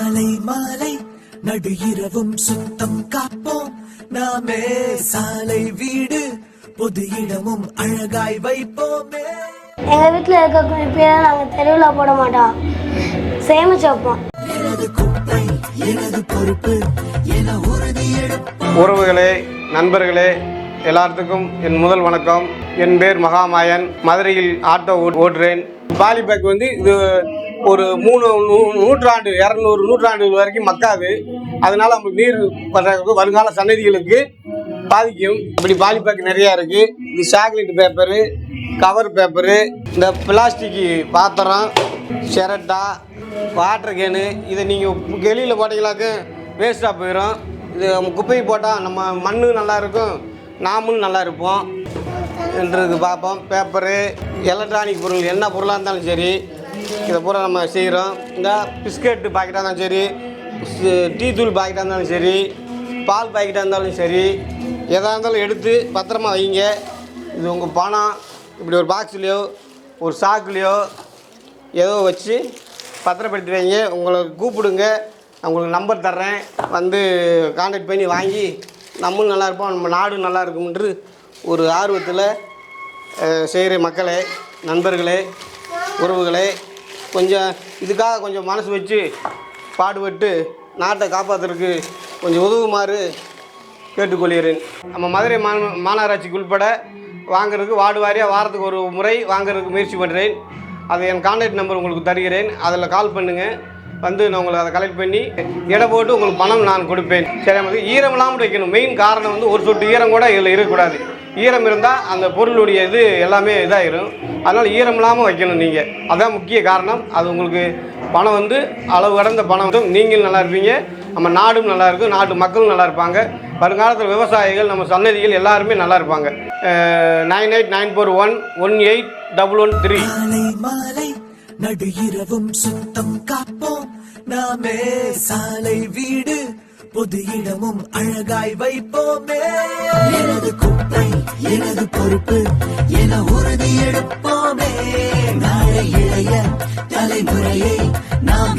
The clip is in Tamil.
காலை மாலை நடு இரவும் சுத்தம் காப்போம் நாமே. சாலை வீடு பொது இடமும் அழகாய் வைப்போமே. எங்க வீட்டுல இருக்க குப்பையை நாங்க தெருவில் போட மாட்டோம், சேமிச்சு வைப்போம். எனது குப்பை எனது பொறுப்பு என உறுதி எடுப்போம். உறவுகளே, நண்பர்களே, எல்லாத்துக்கும் என் முதல் வணக்கம். என் பேர் மகாமாயன். மதுரையில் ஆட்டோ ஓட்டுறேன். பாலிபேக் இது ஒரு 3 நூற்றாண்டு 200 நூற்றாண்டுகள் வரைக்கும் மக்காது. அதனால நமக்கு நீர் வருங்கால சன்னதிகளுக்கு பாதிக்கும். இப்படி பாலிபேக் நிறையா இருக்குது. இது சாக்லேட் பேப்பரு, கவர் பேப்பரு, இந்த பிளாஸ்டிக்கு பாத்திரம், சிரட்டா, வாட்டர் கேனு, இதை நீங்கள் வெளியில் போட்டிங்களாக்க வேஸ்ட்டாக போயிடும். இது குப்பையை போட்டால் நம்ம மண் நல்லாயிருக்கும், நாமும் நல்லா இருப்போம் என்றது பார்ப்போம். பேப்பரு, எலக்ட்ரானிக் பொருள், என்ன பொருளாக இருந்தாலும் சரி, இதை பூரா நம்ம செய்கிறோம். இந்த பிஸ்கெட்டு பாக்கெட்டாக இருந்தாலும் சரி, டீ தூள் பாக்கெட்டாக இருந்தாலும் சரி, பால் பாக்கெட்டாக இருந்தாலும் சரி, எதாக இருந்தாலும் எடுத்து பத்திரமா வைங்க. இது உங்கள் பணம் இப்படி ஒரு பாக்ஸ்லேயோ ஒரு சாக்குலேயோ ஏதோ வச்சு பத்திரப்படுத்தி வைங்க. உங்களை கூப்பிடுங்க, நான் உங்களுக்கு நம்பர் தர்றேன், கான்டாக்ட் பண்ணி வாங்கி நம்மளும் நல்லா இருப்போம், நம்ம நாடும் நல்லா இருக்கும்ன்று ஒரு ஆர்வத்தில் செய்கிற மக்களே, நண்பர்களே, உறவுகளே, கொஞ்சம் இதுக்காக கொஞ்சம் மனசு வச்சு பாடுபட்டு நாட்டை காப்பாற்றுறதுக்கு கொஞ்சம் உதவுமாறு கேட்டுக்கொள்கிறேன். நம்ம மதுரை மாநகராட்சிக்கு உட்பட வாங்கிறதுக்கு வார்டு வாரியாக வாரத்துக்கு ஒரு முறை வாங்கிறதுக்கு முயற்சி பண்ணுறேன். அது என் கான்டாக்ட் நம்பர் உங்களுக்கு தருகிறேன். அதில் கால் பண்ணுங்கள். நான் உங்களுக்கு அதை கலெக்ட் பண்ணி எடை போட்டு உங்களுக்கு பணம் நான் கொடுப்பேன். சரி, ஈரம் இல்லாமல் வைக்கணும். மெயின் காரணம் ஒரு சொட்டு ஈரம் கூட இதில் இருக்கக்கூடாது. ஈரம் இருந்தால் அந்த பொருளுடைய இது எல்லாமே இதாகிடும். அதனால் ஈரம் இல்லாமல் வைக்கணும் நீங்கள். அதுதான் முக்கிய காரணம். அது உங்களுக்கு பணம் அளவு கடந்த பணம் நீங்கள் நல்லா இருப்பீங்க, நம்ம நாடும் நல்லா இருக்கும், நாட்டு மக்களும் நல்லா இருப்பாங்க. வருங்காலத்தில் விவசாயிகள், நம்ம சன்னதிகள் எல்லாருமே நல்லா இருப்பாங்க. 9894118113. காலை மாலை நடு இரவும் சுத்தம் காப்போம் நாமே. சாலை வீடு பொது இடமும் அழகாய் வைப்போமே. எனது குப்பை எனது பொறுப்பு என உறுதி எடுப்போமே. நாளை இளைய தலைமுறையை நாம்